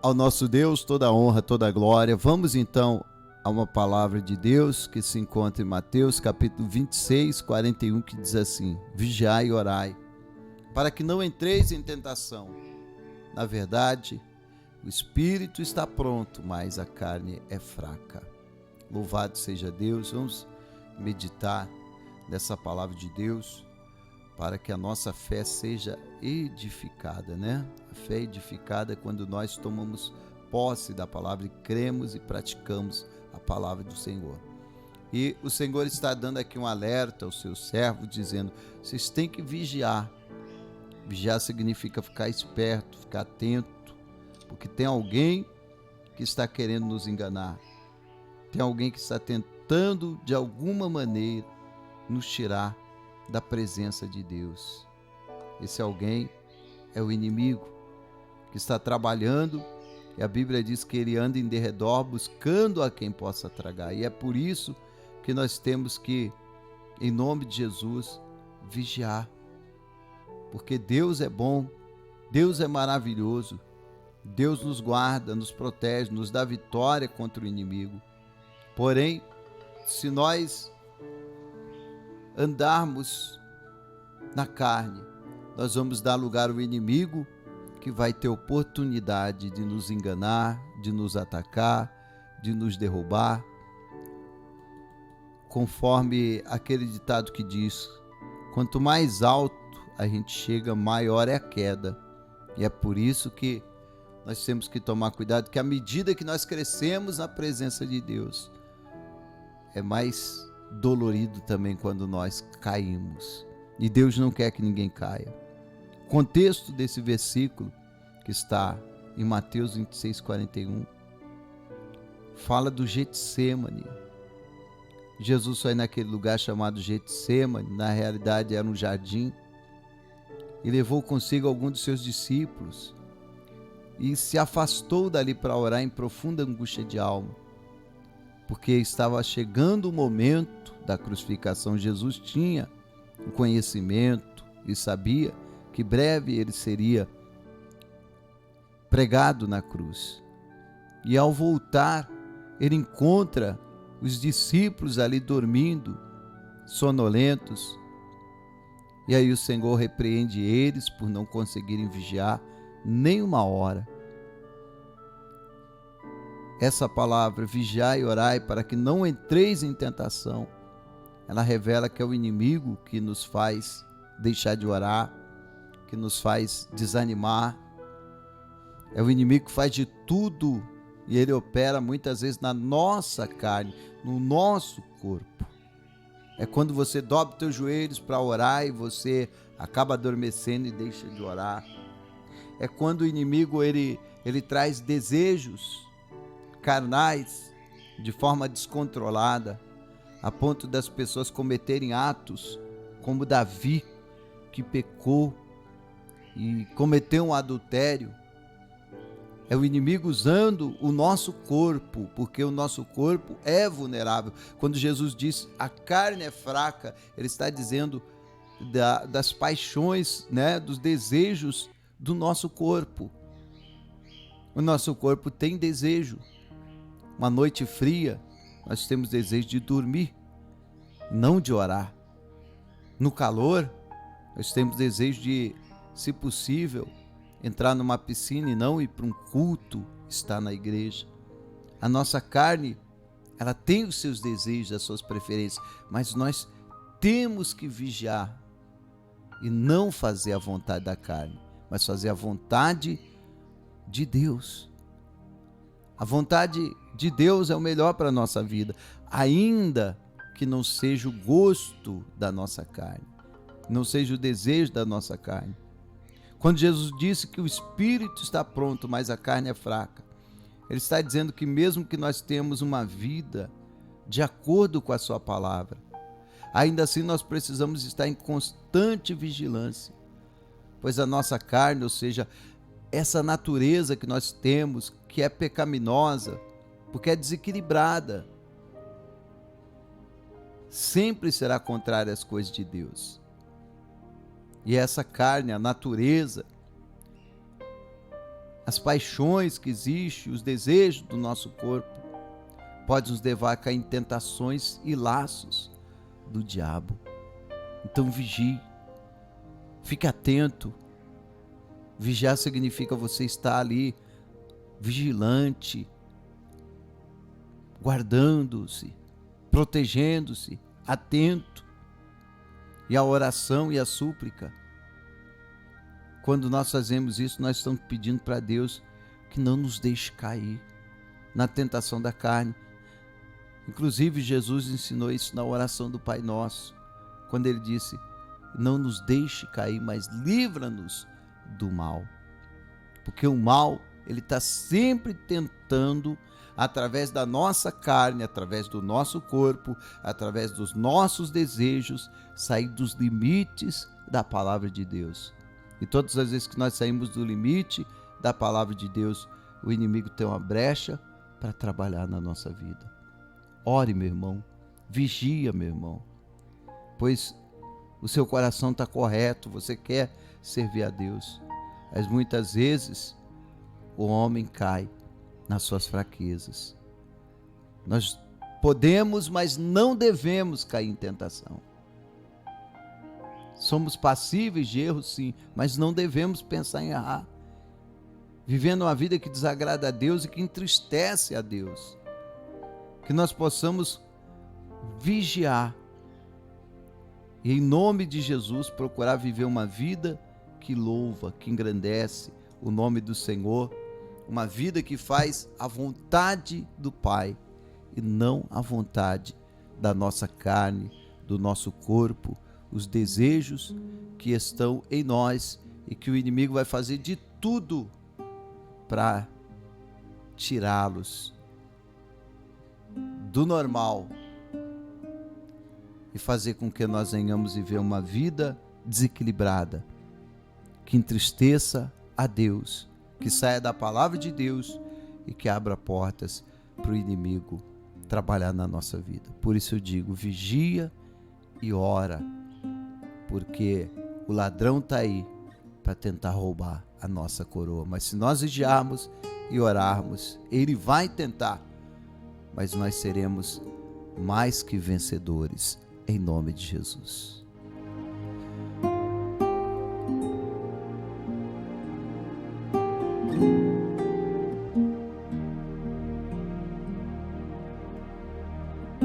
Ao nosso Deus toda a honra, toda a glória. Vamos então a uma palavra de Deus que se encontra em Mateus capítulo 26, 41, que diz assim: Vigiai e orai, para que não entreis em tentação. Na verdade, o espírito está pronto, mas a carne é fraca. Louvado seja Deus. Vamos meditar nessa palavra de Deus para que a nossa fé seja edificada, né? A fé é edificada quando nós tomamos posse da palavra e cremos e praticamos a palavra do Senhor. E o Senhor está dando aqui um alerta aos seus servos, dizendo: vocês têm que vigiar. Vigiar significa ficar esperto, ficar atento, porque tem alguém que está querendo nos enganar. Tem alguém que está tentando, de alguma maneira, nos tirar da presença de Deus. Esse alguém é o inimigo que está trabalhando, e a Bíblia diz que ele anda em derredor buscando a quem possa tragar. E é por isso que nós temos que, em nome de Jesus, vigiar. Porque Deus é bom, Deus é maravilhoso, Deus nos guarda, nos protege, nos dá vitória contra o inimigo. Porém, se nós andarmos na carne, nós vamos dar lugar ao inimigo, que vai ter oportunidade de nos enganar, de nos atacar, de nos derrubar. Conforme aquele ditado que diz: quanto mais alto a gente chega, maior é a queda. E é por isso que nós temos que tomar cuidado, que à medida que nós crescemos na presença de Deus, é mais dolorido também quando nós caímos. E Deus não quer que ninguém caia. O contexto desse versículo, que está em Mateus 26, 41, fala do Getsêmani. Jesus foi naquele lugar chamado Getsêmani, na realidade era um jardim, e levou consigo alguns dos seus discípulos e se afastou dali para orar em profunda angústia de alma, porque estava chegando o momento da crucificação. Jesus tinha o conhecimento e sabia que breve ele seria pregado na cruz. E ao voltar, ele encontra os discípulos ali dormindo, sonolentos. E aí o Senhor repreende eles por não conseguirem vigiar nem uma hora. Essa palavra, vigiai e orai para que não entreis em tentação, ela revela que é o inimigo que nos faz deixar de orar, que nos faz desanimar. É o inimigo que faz de tudo, e ele opera muitas vezes na nossa carne, no nosso corpo. É quando você dobra os teus joelhos para orar e você acaba adormecendo e deixa de orar. É quando o inimigo ele traz desejos carnais de forma descontrolada, a ponto das pessoas cometerem atos como Davi, que pecou e cometeu um adultério. É o inimigo usando o nosso corpo, porque o nosso corpo é vulnerável. Quando Jesus diz a carne é fraca, ele está dizendo das paixões, né, dos desejos do nosso corpo. O nosso corpo tem desejo. Uma noite fria, nós temos desejo de dormir, não de orar. No calor, nós temos desejo de, se possível, entrar numa piscina e não ir para um culto, estar na igreja. A nossa carne, ela tem os seus desejos, as suas preferências, mas nós temos que vigiar e não fazer a vontade da carne, mas fazer a vontade de Deus. A vontade de Deus é o melhor para a nossa vida, ainda que não seja o gosto da nossa carne, não seja o desejo da nossa carne. Quando Jesus disse que o espírito está pronto, mas a carne é fraca, ele está dizendo que mesmo que nós tenhamos uma vida de acordo com a sua palavra, ainda assim nós precisamos estar em constante vigilância, pois a nossa carne, ou seja, essa natureza que nós temos, que é pecaminosa, porque é desequilibrada, sempre será contrária às coisas de Deus. E essa carne, a natureza, as paixões que existem, os desejos do nosso corpo, pode nos levar a cair em tentações e laços do diabo. Então vigie, fique atento. Vigiar significa você estar ali vigilante, guardando-se, protegendo-se, atento. E a oração e a súplica, quando nós fazemos isso, nós estamos pedindo para Deus que não nos deixe cair na tentação da carne. Inclusive Jesus ensinou isso na oração do Pai Nosso, quando ele disse: não nos deixe cair, mas livra-nos do mal. Porque o mal, ele está sempre tentando, através da nossa carne, através do nosso corpo, através dos nossos desejos, sair dos limites da palavra de Deus. E todas as vezes que nós saímos do limite da palavra de Deus, o inimigo tem uma brecha para trabalhar na nossa vida. Ore, meu irmão, vigia, meu irmão, pois o seu coração está correto, você quer servir a Deus, mas muitas vezes o homem cai nas suas fraquezas. Nós podemos, mas não devemos cair em tentação. Somos passíveis de erro, sim, mas não devemos pensar em errar, vivendo uma vida que desagrada a Deus e que entristece a Deus. Que nós possamos vigiar e, em nome de Jesus, procurar viver uma vida que louva, que engrandece o nome do Senhor, uma vida que faz a vontade do Pai e não a vontade da nossa carne, do nosso corpo, os desejos que estão em nós e que o inimigo vai fazer de tudo para tirá-los do normal e fazer com que nós venhamos viver uma vida desequilibrada, que entristeça a Deus, que saia da palavra de Deus e que abra portas para o inimigo trabalhar na nossa vida. Por isso eu digo, vigia e ora, porque o ladrão está aí para tentar roubar a nossa coroa. Mas se nós vigiarmos e orarmos, ele vai tentar, mas nós seremos mais que vencedores, em nome de Jesus.